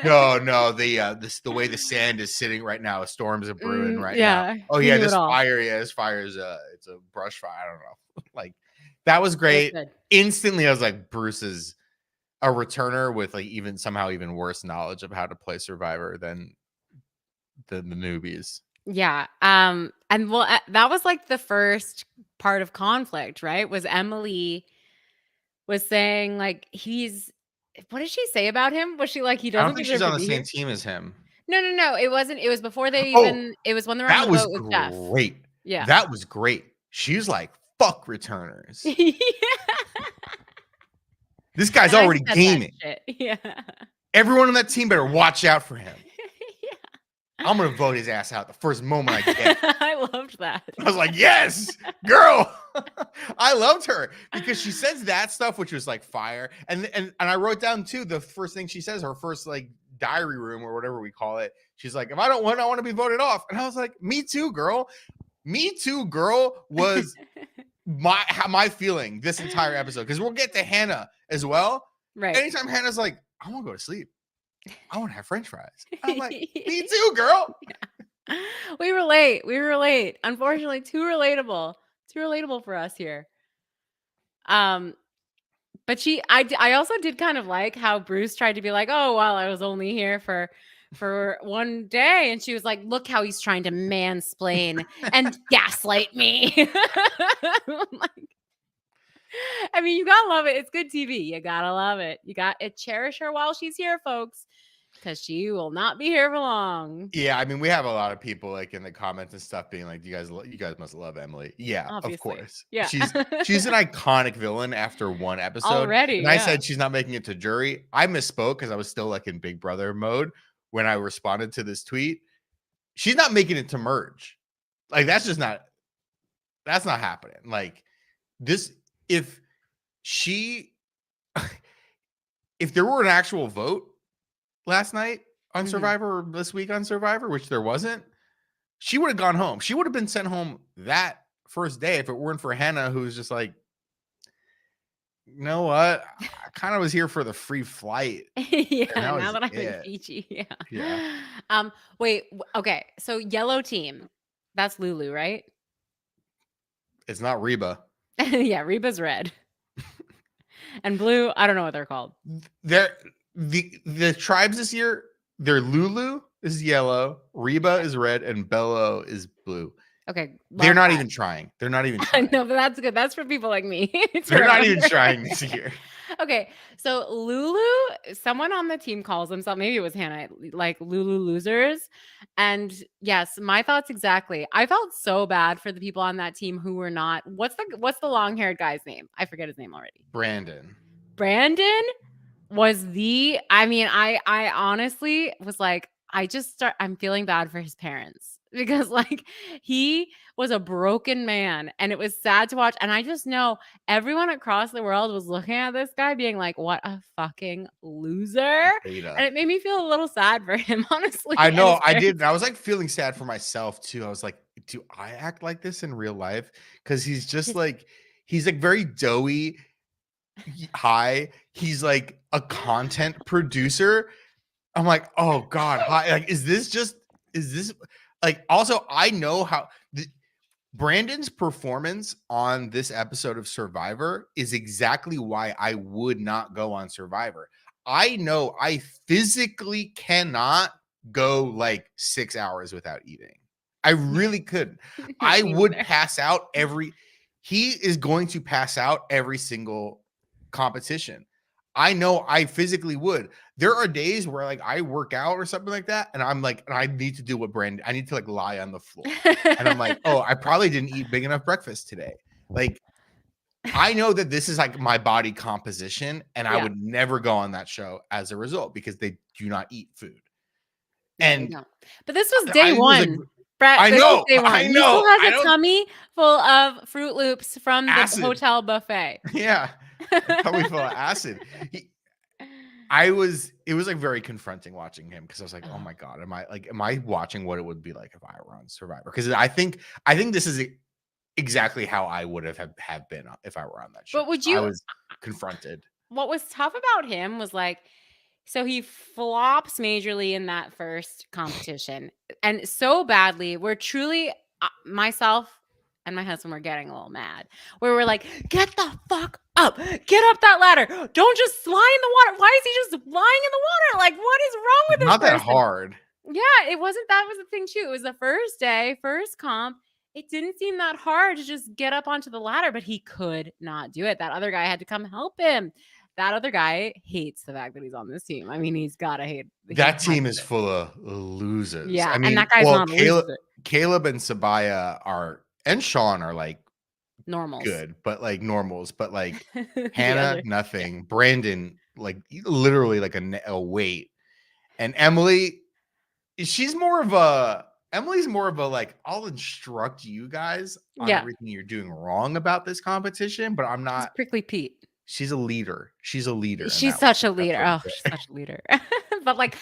No, the way the sand is sitting right now, storms are brewing right now. Oh yeah, this fire, this fire is it's a brush fire. I don't know. Like, that was great. Instantly, I was like, Bruce is a returner with like somehow even worse knowledge of how to play Survivor than the newbies. Yeah. And well, that was like the first part of conflict, right? Was Emily was saying like what did she say about him? Was she like, he doesn't? I don't think she's on the same team as him. No. It wasn't. It was before they even. It was when they were on the boat with Jeff. Great. Yeah, that was great. She's like, fuck returners. This guy's already gaming. Yeah. Everyone on that team better watch out for him. I'm gonna vote his ass out the first moment I get. I loved that. I was like, yes, girl. I loved her because she says that stuff, which was like fire. And I wrote down too, the first thing she says, her first like diary room or whatever we call it. She's like, if I don't win, I want to be voted off. And I was like, me too, girl. Me too, girl was my feeling this entire episode, because we'll get to Hannah as well. Right. Anytime Hannah's like, I want to go to sleep, I want to have French fries. I'm like, me too, girl. Yeah. We relate. Unfortunately, too relatable for us here. But I also did kind of like how Bruce tried to be like, oh, well, I was only here for one day, and she was like, look how he's trying to mansplain and gaslight me. Like, I mean, you gotta love it. It's good TV. You gotta love it. You got to cherish her while she's here, folks, because she will not be here for long. Yeah, I mean, we have a lot of people like in the comments and stuff being like, you guys must love Emily. Yeah, obviously. Of course. Yeah, she's an iconic villain after one episode already. And I said she's not making it to jury. I misspoke because I was still like in Big Brother mode when I responded to this tweet. She's not making it to merge. Like, that's not happening. Like, this, if there were an actual vote last night on Survivor, or this week on Survivor, which there wasn't, she would have gone home. She would have been sent home that first day if it weren't for Hannah, who's just like, you know what? I kind of was here for the free flight. Yeah, now that I'm in Fiji. Yeah. Wait, okay. So yellow team, that's Lulu, right? It's not Reba. Yeah, Reba's red. And blue, I don't know what they're called. The tribes this year, they're Lulu is yellow, Reba is red, and Bello is blue. Okay. They're not even trying. They're not even trying. No, but that's good. That's for people like me. They're not even trying this year. Okay. So Lulu, someone on the team calls themselves, maybe it was Hannah, like Lulu losers. And yes, my thoughts exactly. I felt so bad for the people on that team who were not. What's the long-haired guy's name? I forget his name already. Brandon was I honestly was like, I'm feeling bad for his parents. because like he was a broken man and it was sad to watch. And I just know everyone across the world was looking at this guy being like, what a fucking loser. Beta. And it made me feel a little sad for him, honestly. I And know, his I did. parents. And I was like feeling sad for myself too. I was like, do I act like this in real life? Because he's just His- like, he's like very doughy, high. He's like a content producer. I'm like, oh God, hi. Like, is this like also I know how Brandon's performance on this episode of Survivor is exactly why I would not go on Survivor. I know I physically cannot go like 6 hours without eating. I really couldn't. I Me would neither. pass out he is going to pass out every single competition. I know I physically would. There are days where like I work out or something like that, and I'm like, and I need to do what Brandon, I need to like lie on the floor. And I'm like, oh, I probably didn't eat big enough breakfast today. Like, I know that this is like my body composition, and I Yeah. would never go on that show as a result because they do not eat food. No, they And don't. But this was day I was like, one. Brett, I this was know, day I one. He know, still has I a don't tummy full of Fruit Loops from the acid. hotel buffet. Yeah, tummy full of acid. It was like very confronting watching him because I was like, oh Ugh. my God, am I watching what it would be like if I were on Survivor? Because I think this is exactly how I would have been if I were on that show. But would I you was confronted. what was tough about him was like, so he flops majorly in that first competition and so badly. We're truly, myself and my husband were getting a little mad. Where we're like, get the fuck up, get up that ladder. Don't just lie in the water. Why is he just lying in the water? Like, what is wrong with this Not that person? hard. Yeah, it wasn't. That was the thing too. It was the first day, first comp. It didn't seem that hard to just get up onto the ladder, but he could not do it. That other guy had to come help him. That other guy hates the fact that he's on this team. I mean, he's got to hate. He That has team is to. full of losers. Yeah, I and mean, that guy's well, not a loser. Caleb and Sabaya and Sean are like Normals. good, but like normals. But like The Hannah, other. nothing. Brandon, like literally like a weight. And Emily, Emily's more of a like, I'll instruct you guys on Yeah, everything you're doing wrong about this competition, but I'm she's not. prickly Pete. She's a leader. She's a leader in She's that way. such a That's leader. what I'm Oh, she's such a leader. But like,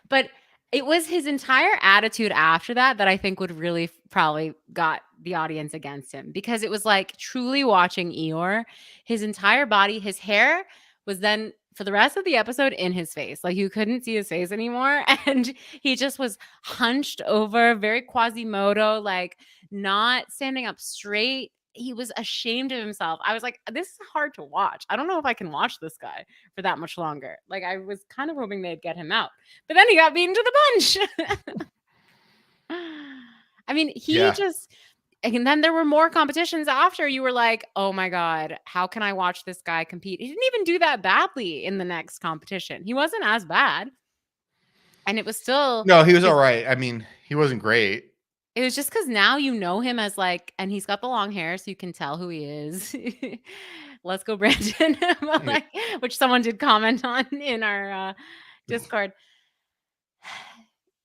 but it was his entire attitude after that that I think would really probably got the audience against him because it was like truly watching Eeyore. His entire body, his hair was then for the rest of the episode in his face. Like you couldn't see his face anymore. And he just was hunched over, very Quasimodo, like not standing up straight. He was ashamed of himself. I was like, this is hard to watch. I don't know if I can watch this guy for that much longer. Like I was kind of hoping they'd get him out. But then he got beaten to the punch. I mean, he Yeah. just and then there were more competitions after you were like, "Oh my god, how can I watch this guy compete?" He didn't even do that badly in the next competition. He wasn't as bad. And it was still No, he was all his right. I mean, he wasn't great. it was just because now you know him as like and he's got the long hair, so you can tell who he is. Let's go, Brandon. But, Yeah. like, which someone did comment on in our Discord.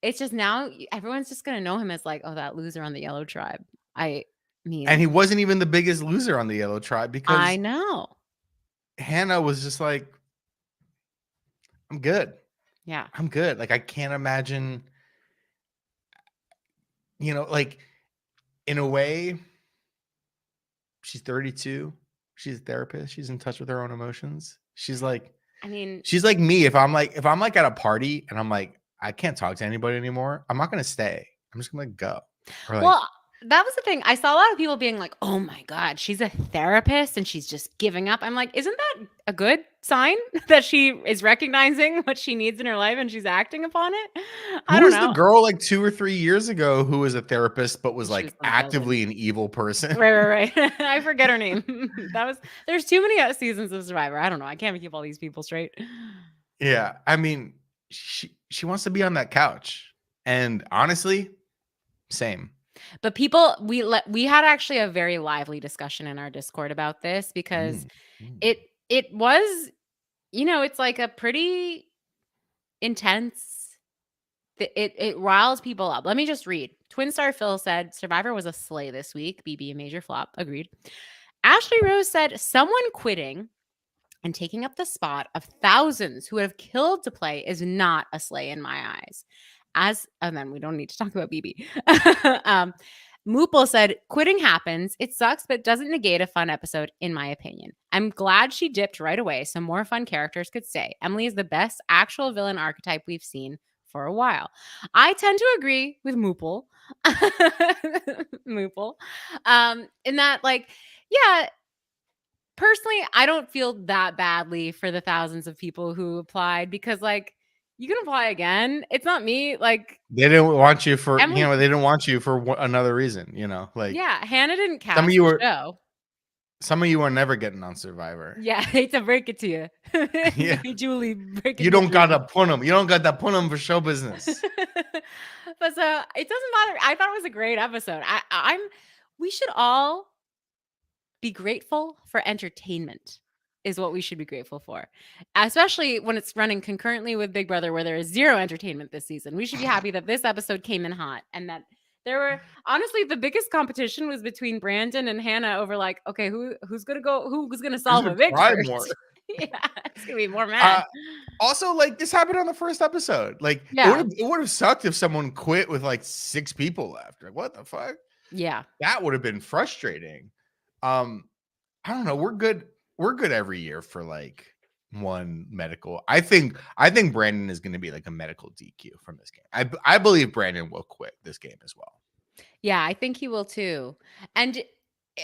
It's just now everyone's just gonna know him as like, oh, that loser on the yellow tribe. I mean, And he wasn't even the biggest loser on the Yellow Tribe I because know. Hannah was just like, I'm good. Yeah. I'm good. Like, I can't imagine, like in a way, she's 32. She's a therapist. She's in touch with her own emotions. I mean, She's like me. If I'm like at a party and I'm like, I can't talk to anybody anymore, I'm not gonna stay. I'm just gonna go. Or like, well, that was the thing. I saw a lot of people being like, "Oh my god, she's a therapist and she's just giving up." I'm like, "Isn't that a good sign that she is recognizing what she needs in her life and she's acting upon it?" I who don't was the know. girl like 2 or 3 years ago who was a therapist but was She was like some villain. actively an evil person? Right. I forget her name. There's too many seasons of Survivor. I don't know. I can't keep all these people straight. Yeah, I mean, she wants to be on that couch, and honestly, same. But people, we had actually a very lively discussion in our Discord about this because Mm, mm. it was, it's like a pretty intense it riles people up. Let me just read. Twin Star Phil said Survivor was a slay this week. BB a major flop. Agreed. Ashley Rose said someone quitting and taking up the spot of thousands who have killed to play is not a slay in my eyes. And then we don't need to talk about BB. Moople said, quitting happens. It sucks, but doesn't negate a fun episode, in my opinion. I'm glad she dipped right away so more fun characters could stay. Emily is the best actual villain archetype we've seen for a while. I tend to agree with Moople. Moople. In that, like, yeah, personally, I don't feel that badly for the thousands of people who applied because, like, you can apply again. It's not me. Like, They didn't want you for, Emily, they didn't want you for another reason, like yeah, Hannah didn't some of cast you the were, show. some of you are never getting on Survivor. Yeah, I hate to break it to you. Yeah. Julie, break it You to don't gotta Julie. put them. You don't got that put them for show business. But so it doesn't matter. I thought it was a great episode. We should all be grateful for entertainment is what we should be grateful for, especially when it's running concurrently with Big Brother, where there is zero entertainment this season. We should be happy that this episode came in hot and that there were, honestly, the biggest competition was between Brandon and Hannah over, like, okay, who's gonna solve a Vic Try first? more. Yeah, it's gonna be more mad. Also, like, this happened on the first episode. Like, Yeah. it would have sucked if someone quit with like 6 people left. Like, what the fuck? Yeah. That would have been frustrating. I don't know. We're good. We're good every year for like one medical. I think Brandon is going to be like a medical DQ from this game. I believe Brandon will quit this game as well. Yeah, I think he will too. And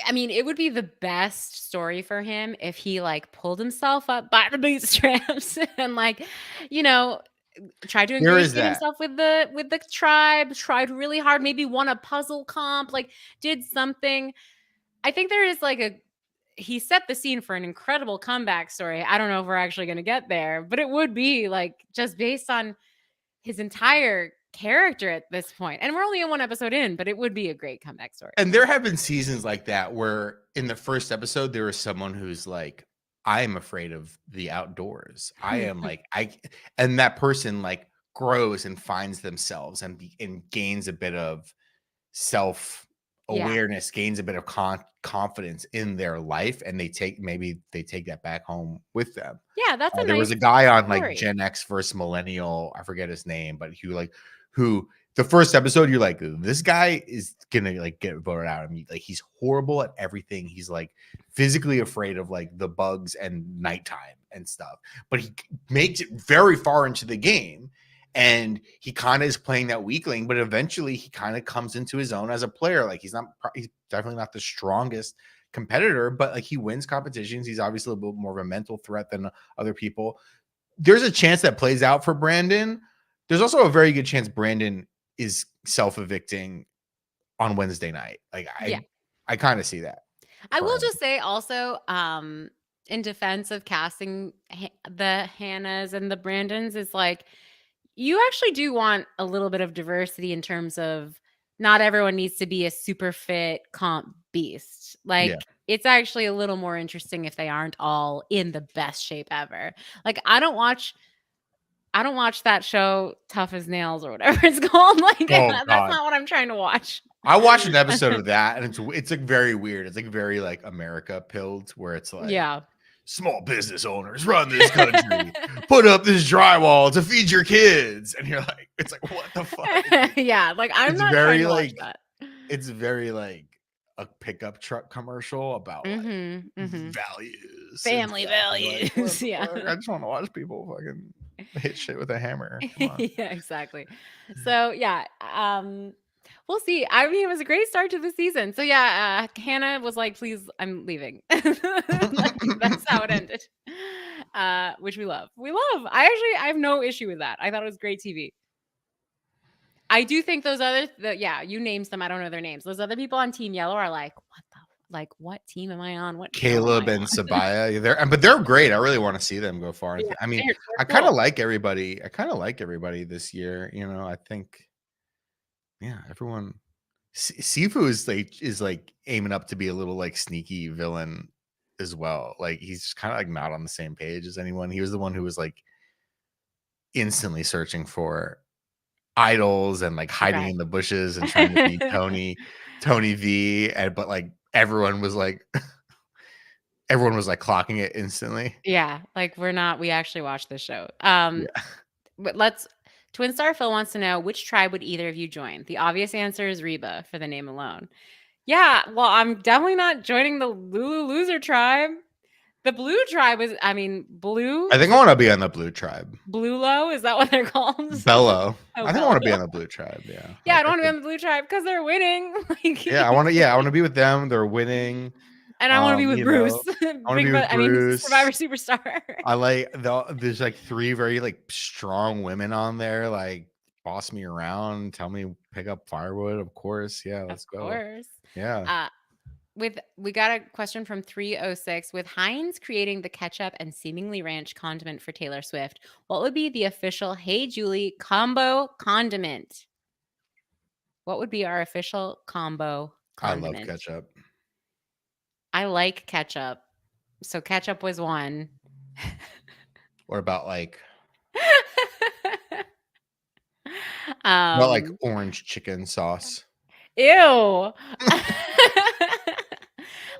I mean, it would be the best story for him if he, like, pulled himself up by the bootstraps and, like, you know, tried to There is ingratiate that. himself with the tribe, tried really hard, maybe won a puzzle comp, like, did something. I think there is, like, he set the scene for an incredible comeback story. I don't know if we're actually gonna get there, but it would be, like, just based on his entire character at this point. And we're only in one episode in, but it would be a great comeback story. And there have been seasons like that where in the first episode there was someone who's like, I am afraid of the outdoors. I am like, and that person like grows and finds themselves and gains a bit of self awareness, gains a bit of confidence in their life, and they take that back home with them. Yeah, that's a There was nice a guy on like story. Gen X versus Millennial, I forget his name, but who the first episode you're like, this guy is gonna like get voted out. I mean, like, he's horrible at everything. He's like physically afraid of like the bugs and nighttime and stuff, but he makes it very far into the game. And he kind of is playing that weakling, but eventually he kind of comes into his own as a player. Like, he's definitely not the strongest competitor, but like, he wins competitions. He's obviously a little bit more of a mental threat than other people. There's a chance that plays out for Brandon. There's also a very good chance Brandon is self-evicting on Wednesday night. Like, I kind of see that. I will just say also, in defense of casting the Hannahs and the Brandons, is like, you actually do want a little bit of diversity in terms of not everyone needs to be a super fit comp beast. Like, it's actually a little more interesting if they aren't all in the best shape ever. Like, I don't watch that show Tough as Nails or whatever it's called. Like, that's not what I'm trying to watch. I watched an episode of that, and it's like very weird. It's like very like America pilled, where it's like, small business owners run this country, put up this drywall to feed your kids, and you're like, it's like, what the fuck? Yeah, like, I'm not very trying to like watch that. It's very like a pickup truck commercial about like values, family values. Like, yeah, I just want to watch people fucking hit shit with a hammer. Yeah, exactly. So yeah, we'll see. I mean, it was a great start to the season. So yeah, Hannah was like, please, I'm leaving. That's how it ended. Which we love. I have no issue with that. I thought it was great TV. I do think those you named them. I don't know their names. Those other people on Team Yellow are like, what team am I on? What Caleb and Sabaya, but they're great. I really want to see them go far. Yeah, I mean, I kind of like everybody. This year. I think, everyone. Sifu is like aiming up to be a little like sneaky villain as well. Like, he's kind of like not on the same page as anyone. He was the one who was like instantly searching for idols and like hiding Okay. in the bushes and trying to be Tony V, and but like everyone was like clocking it instantly. Yeah, like, we actually watched this show. Yeah. But Twin Star Phil wants to know, which tribe would either of you join? The obvious answer is Reba for the name alone. Yeah, well, I'm definitely not joining the Lulu loser tribe. The blue tribe is, I mean, blue I think I want to be on the blue tribe. blue low, is that what they're called? Bello. Oh, I think I want to be Bello. on the blue tribe. Yeah. Yeah, I don't want to be on the blue tribe because they're winning. Yeah, I want to. Yeah, I want to be with them. They're winning. And I want to be with You Bruce. know, I want to be with I mean, Bruce. Survivor Superstar. I like there's like 3 very like strong women on there, like boss me around, tell me pick up firewood. Of course, yeah, Of let's go. course. Yeah, Uh, we got a question from 306. With Heinz creating the ketchup and seemingly ranch condiment for Taylor Swift, what would be the official Hey Julie combo condiment? What would be our official combo I love condiment? ketchup. I like ketchup. So ketchup was one. What about like um orange chicken sauce? Ew.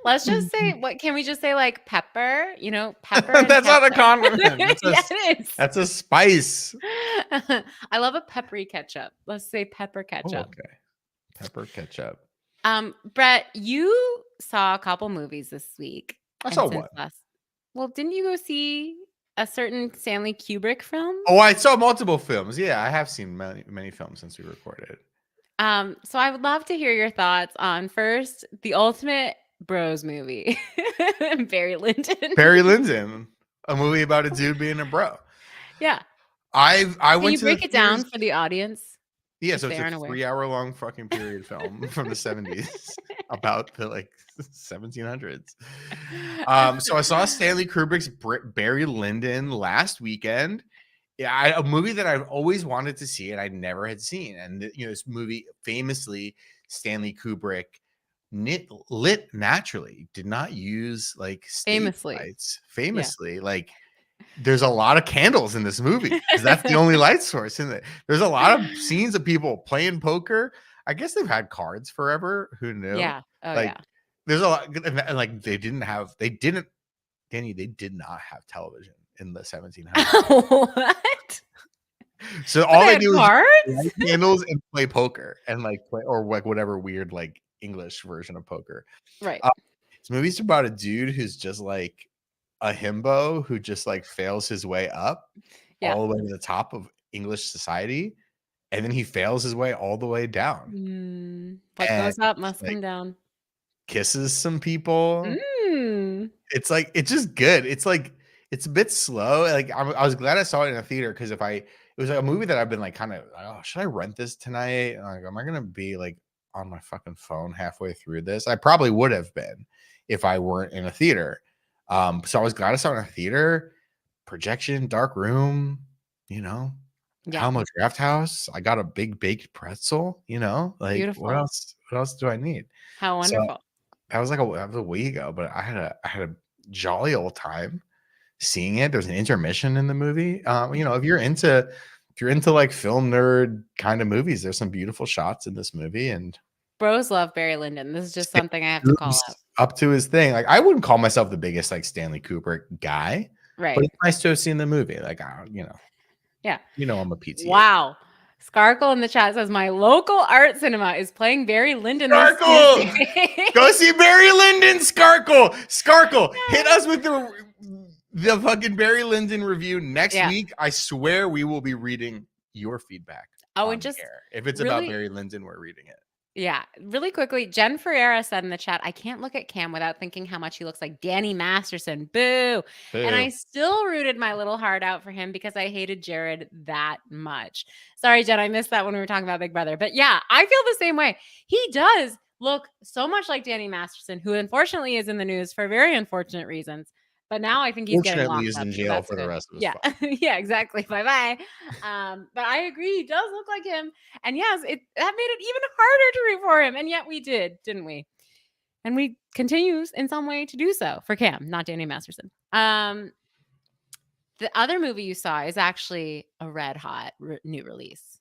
Let's just say, what can we just say, like pepper? You know, pepper and That's not a ketchup. condiment. Yeah, it is. That's a spice. I love a peppery ketchup. Let's say pepper Oh, ketchup. okay. Pepper ketchup. Brett, you saw a couple movies this week. I And saw since what? well, didn't you go see a certain Stanley Kubrick film? Oh, I saw multiple films. Yeah, I have seen many films since we recorded. So I would love to hear your thoughts on, first, the ultimate bros movie, Barry Lyndon. Barry Lyndon, a movie about a dude being a bro. Yeah. I Can went you to break the it down theaters. for the audience? Yeah, If so it's they a aren't aware. 3-hour-long fucking period film from the 70s about the like 1700s. So I saw Stanley Kubrick's Barry Lyndon last weekend. Yeah, a movie that I've always wanted to see and I never had seen. And this movie, famously, Stanley Kubrick lit naturally, did not use like stage Famously. lights. Yeah. Famously, like there's a lot of candles in this movie because that's the only light source in it. There's a lot of scenes of people playing poker. I guess they've had cards forever. Who knew? Yeah. Oh, Like, yeah. there's a lot, and like they didn't, Dani, they did not have television in the 1700s. What? So all They they had do is cards? light candles and play poker and like play or like whatever weird like English version of poker. Right. This movie's about a dude who's just like a himbo who just like fails his way up Yeah. all the way to the top of English society, and then he fails his way all the way down What and goes up just, must like come down. kisses some people. Mm. It's like it's just good. It's like it's a bit slow. Like I was glad I saw it in a theater because it was like a movie that I've been like kind of, oh, should I rent this tonight? And like, am I gonna be like on my fucking phone halfway through this? I probably would have been if I weren't in a theater. So I was glad I saw it in a theater, projection, dark room, Yeah. Alamo Draft House. I got a big baked pretzel, like Beautiful. what else do I need? How So wonderful. that was a week ago, but I had a jolly old time seeing it. There's an intermission in the movie. If you're into like film nerd kind of movies, there's some beautiful shots in this movie, and Bros love Barry Lyndon. This is just something I have to call out. up to his thing. Like I wouldn't call myself the biggest like Stanley Kubrick guy, Right. but it's nice to have seen the movie. Like Yeah. I'm a pizza. Wow. Skarkle in the chat says, my local art cinema is playing Barry Lyndon this Skarkle! Tuesday. Go see Barry Lyndon. Skarkle. Hit us with the fucking Barry Lyndon review next week. I swear we will be reading your feedback. Oh, and just air. If it's really, about Barry Lyndon, we're reading it. Yeah, really quickly, Jen Ferreira said in the chat, I can't look at Cam without thinking how much he looks like Dani Masterson. Boo. And I still rooted my little heart out for him because I hated Jared that much. Sorry, Jen, I missed that when we were talking about Big Brother. But yeah, I feel the same way. He does look so much like Dani Masterson, who unfortunately is in the news for very unfortunate reasons. But now I think he's getting locked he's up. in jail for the rest of his life. Yeah, exactly. Bye-bye. But I agree. He does look like him. And yes, that made it even harder to root for him. And yet we did, didn't we? And we continue in some way to do so for Cam, not Dani Masterson. The other movie you saw is actually a red hot new release.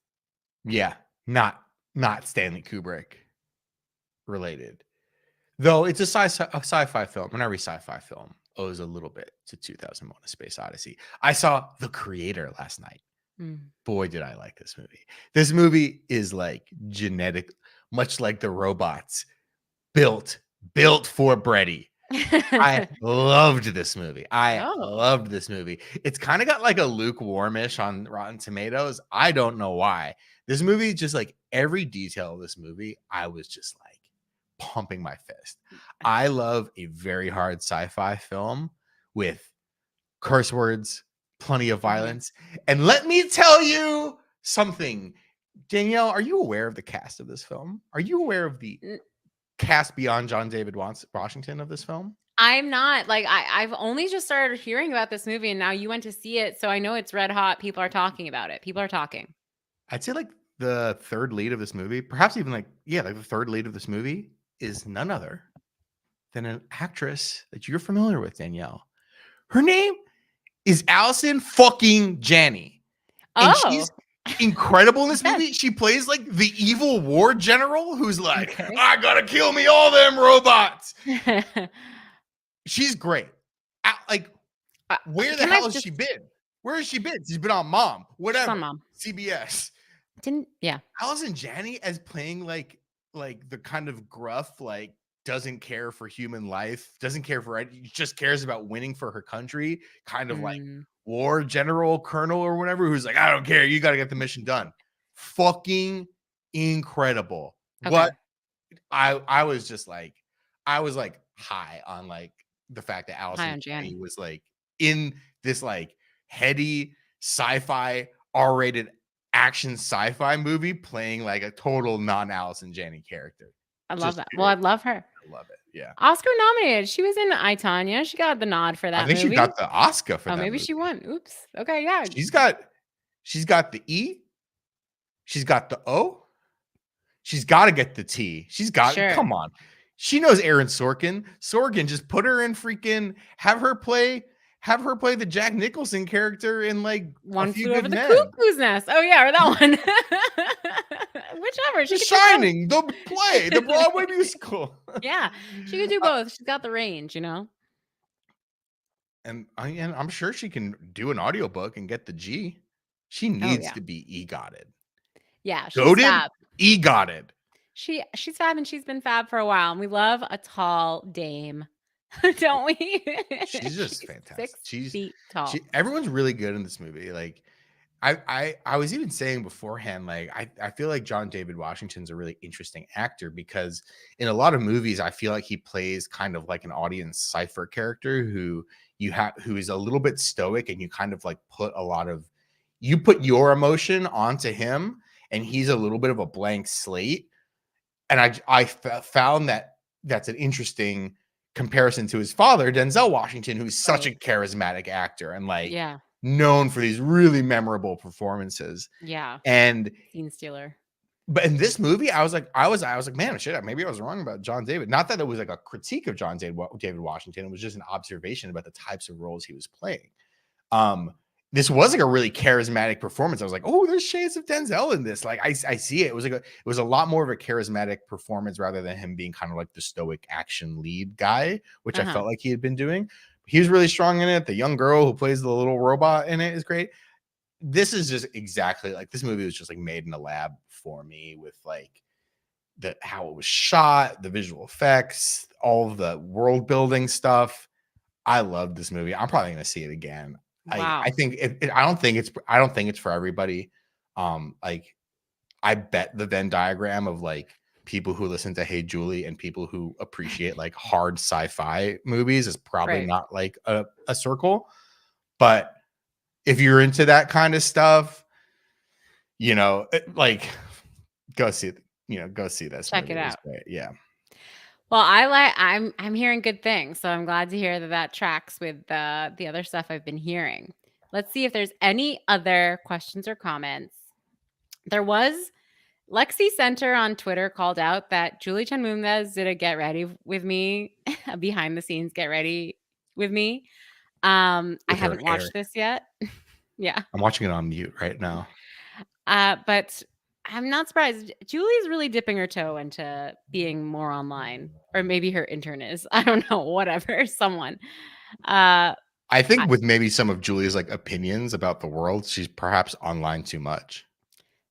Yeah, not Stanley Kubrick related. Though it's a sci-fi film, and every sci-fi film owes a little bit to 2001: A Space Odyssey. I saw The Creator last night. Mm. Boy, did I like this movie. This movie is like genetic, much like the robots built for Brady. I loved this movie. I Oh. loved this movie. It's kind of got like a lukewarmish on Rotten Tomatoes. I don't know why. This movie, just like every detail of this movie, I was just like pumping my fist. I love a very hard sci-fi film with curse words, plenty of Mhm. violence. And let me tell you something. Danielle, are you aware of the cast of this film? Are you aware of the N cast beyond John David Washington of this film? I'm not, like, I've only just started hearing about this movie, and now you went to see it, so I know it's red hot. People are talking about it. People are talking. I'd say like the third lead of this movie, perhaps even like, yeah, like the third lead of this movie is none other than an actress that you're familiar with, Danielle. Her name is Allison fucking Janney. And Oh. she's incredible in this Yes. movie. She plays like the evil war general who's like, Okay. I gotta kill me all them robots. She's great. Like, where the Can I hell has just she been? Where has she been? She's been on Mom, She's on whatever, Mom. CBS. Yeah. Allison Janney as playing like the kind of gruff, like doesn't care for human life, doesn't care for just cares about winning for her country, kind of like Mm, war general, colonel, or whatever, who's like, I don't care, you got to get the mission done. Fucking incredible. okay. What I was just like, I was like high on like the fact that Hi, Allison I'm Janney Janny. was like in this like heady sci-fi R-rated action sci-fi movie playing like a total non-Allison Janney character. I love Just that. Well, I great. love her. I love it. Yeah. Oscar nominated. She was in I, Tonya. She got the nod for I that think she movie. got the Oscar for Oh, that maybe movie. she won. Oops. Okay, yeah. She's got she's got the E, she's got the O, she's got to get the T. She's got, Sure. come on. She knows Aaron Sorkin. Sorkin, just put her in freaking have her play the Jack Nicholson character in like A One Few Flew Over Good the Men. Cuckoo's Nest. Oh, yeah, or that one. Whichever. The She could do both. Shining, the play, the Broadway musical. Yeah, she could do both. She's got the range, you know? And I'm sure she can do an audiobook and get the G. She Oh, needs yeah. to be EGOTted. Yeah, she's Goated, fab. EGOTted. She's fab, and she's been fab for a while, and we love a tall dame, don't we? She's just She's fantastic. 6 feet tall. Everyone's really good in this movie. Like I was even saying beforehand, like I feel like John David Washington's a really interesting actor because in a lot of movies, I feel like he plays kind of like an audience cipher character who is a little bit stoic, and you kind of like you put your emotion onto him, and he's a little bit of a blank slate. And found that that's an interesting comparison to his father, Denzel Washington, who's such a Right. charismatic actor and like Yeah. known for these really memorable performances. Yeah. And Scene stealer. but in this movie, I was like, man, shit, maybe I was wrong about John David. Not that it was like a critique of David Washington. It was just an observation about the types of roles he was playing. Um, this was like a really charismatic performance. I was like, oh, there's shades of Denzel in this. Like, I see it. It was a lot more of a charismatic performance rather than him being kind of like the stoic action lead guy, which I Uh-huh. felt like he had been doing. He was really strong in it. The young girl who plays the little robot in it is great. This is just exactly like this movie was just like made in a lab for me with like how it was shot, the visual effects, all of the world building stuff. I love this movie. I'm probably gonna see it again. I Wow. think I don't think it's for everybody. Like I bet the Venn diagram of like people who listen to Hey Julie and people who appreciate like hard sci-fi movies is probably Right. not like a circle. But if you're into that kind of stuff, like go see go see this Check movie. it It was out. great. Yeah. Well, I'm hearing good things, so I'm glad to hear that that tracks with the other stuff I've been hearing. Let's see if there's any other questions or comments. There was Lexi Center on Twitter called out that Julie chen-moonves did a get ready with me, a behind the scenes get ready with me. I With her haven't hair. watched this yet. Yeah. I'm watching it on mute right now. But I'm not surprised. Julie's really dipping her toe into being more online, or maybe her intern is. I don't know. Whatever. Someone. Uh, I think I, with maybe some of Julia's like opinions about the world, she's perhaps online too much.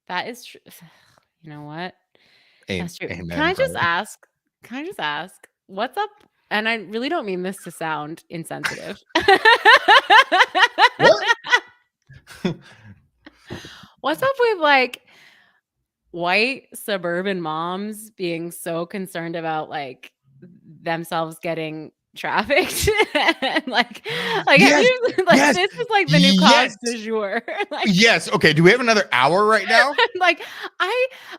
that is true. You know what? That's true. Can Amen, I just brother. ask? Can I just ask? What's up? And I really don't mean this to sound insensitive. What? What's up with like white suburban moms being so concerned about like themselves getting trafficked? And like have Yes, you like yes, this is like the new cause yes, du jour. Like yes. Okay, do we have another hour right now? like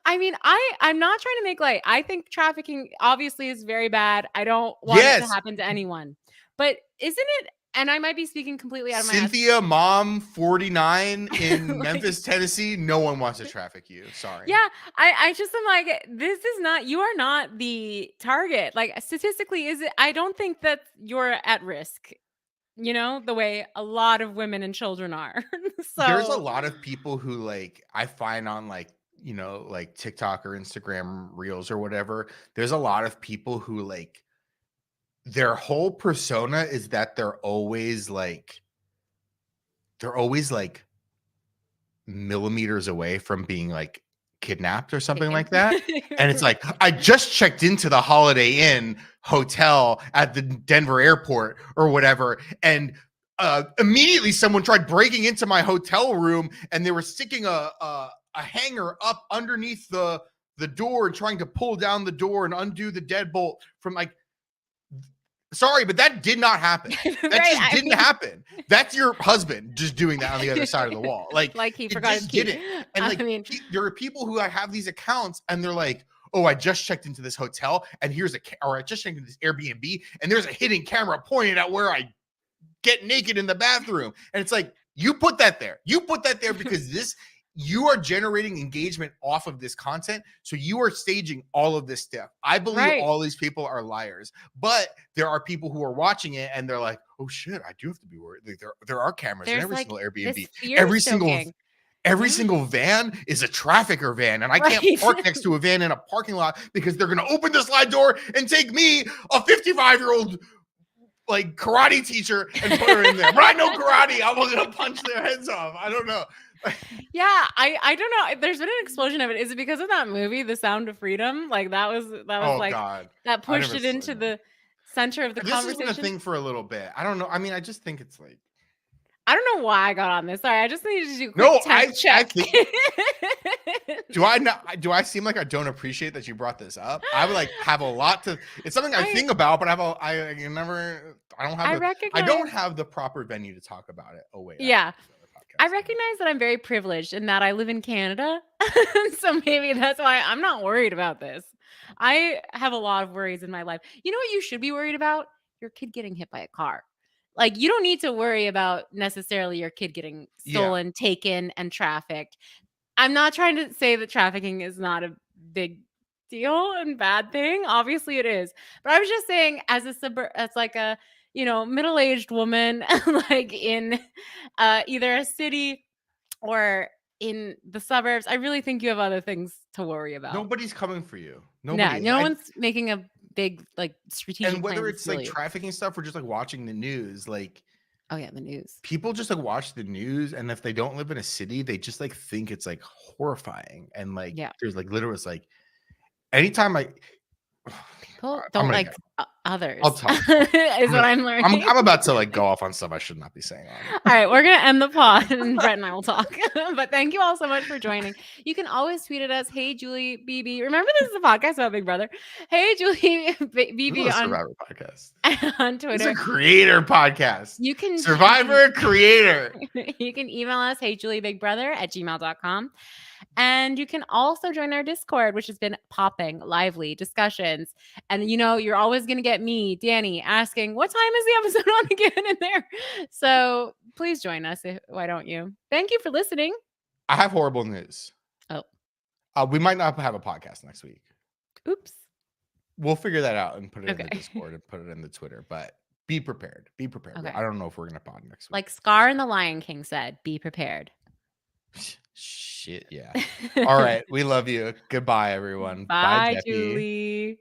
I mean I'm not trying to make light. I think trafficking obviously is very bad. I don't want it to Yes. happen to anyone. But isn't it, and I might be speaking completely out of my ass. Cynthia, mom, 49 in Like, Memphis, Tennessee. No one wants to traffic you. Sorry. yeah, I just am like, this is not, you are not the target. Like statistically, is it, I don't think that you're at risk, the way a lot of women and children are. There's a So lot of people who like I find on like, like TikTok or Instagram reels or whatever. There's a lot of people who like their whole persona is that they're always like millimeters away from being like kidnapped or something taken. like that. And it's like, I just checked into the Holiday Inn hotel at the Denver airport or whatever. And immediately someone tried breaking into my hotel room and they were sticking a hanger up underneath the door, trying to pull down the door and undo the deadbolt from like, sorry, but that did not happen. That Right. just didn't happen. That's your husband just doing that on the other side of the wall. Like, He it forgot his just key. didn't. And I like, mean, there are people who have these accounts and they're like, oh, I just checked into this hotel and or I just checked into this Airbnb and there's a hidden camera pointed at where I get naked in the bathroom. And it's like, you put that there. You put that there because you are generating engagement off of this content. So you are staging all of this stuff. I believe right. all these people are liars, but there are people who are watching it and they're like, oh shit, I do have to be worried. Like, there are cameras in There's every like single this Airbnb. fear Every single stoking. Every Yeah. single van is a trafficker van, and I can't Right. park next to a van in a parking lot because they're going to open the slide door and take me, a 55-year-old like karate teacher, and put her in there. But I know karate. I'm going to punch their heads off. I don't know. Yeah, I don't know. There's been an explosion of it. Is it because of that movie, The Sound of Freedom? Like that was Oh like God, that I pushed never it saw into that. the center of the This has been a conversation. thing for a little bit. I don't know. I mean, I just think it's like. I don't know why I got on this. Sorry, I just needed to do a quick No, temp check. Do I seem like I don't appreciate that you brought this up? I would like have a lot to. It's something I think about, but I don't have the proper venue to talk about it. Oh wait, yeah. I recognize that I'm very privileged in that I live in Canada. So maybe that's why I'm not worried about this. I have a lot of worries in my life. You know what you should be worried about? Your kid getting hit by a car. Like you don't need to worry about necessarily your kid getting stolen, taken, and trafficked. I'm not trying to say that trafficking is not a big deal and bad thing. Obviously it is. But I was just saying as like a, middle-aged woman like in either a city or in the suburbs, I really think you have other things to worry about. Nobody's coming for you. No, Nobody. no one's making a big like strategic And plan whether to it's steal like you. trafficking stuff or just like watching the news, like Oh yeah, the news. people just like watch the news, and if they don't live in a city, they just like think it's like horrifying. And like Yeah. there's like literally, it's like anytime People I'm don't gonna like go. others. I'll talk. Is what I'm learning. I'm about to like go off on stuff I should not be saying on. All right, we're gonna end the pod, and Brett and I will talk. But thank you all so much for joining. You can always tweet at us, "Hey Julie BB." Remember, this is a podcast about Big Brother. Hey Julie BB This is a on Survivor podcast. on This is Twitter. a creator podcast. You can Survivor creator. You can email us, heyjuliebigbrother@gmail.com. And you can also join our Discord, which has been popping, lively discussions. And you're always going to get me, Dani, asking, what time is the episode on again in there? So please join us. Why don't you? Thank you for listening. I have horrible news. Oh. We might not have a podcast next week. Oops. We'll figure that out and put it in the Discord and put it in the Twitter. But be prepared. Be prepared. Okay. I don't know if we're going to pod next week. Like Scar and the Lion King said, be prepared. Shit, yeah. All right, we love you. Goodbye, everyone. Bye, Bye, Jeffy. Julie.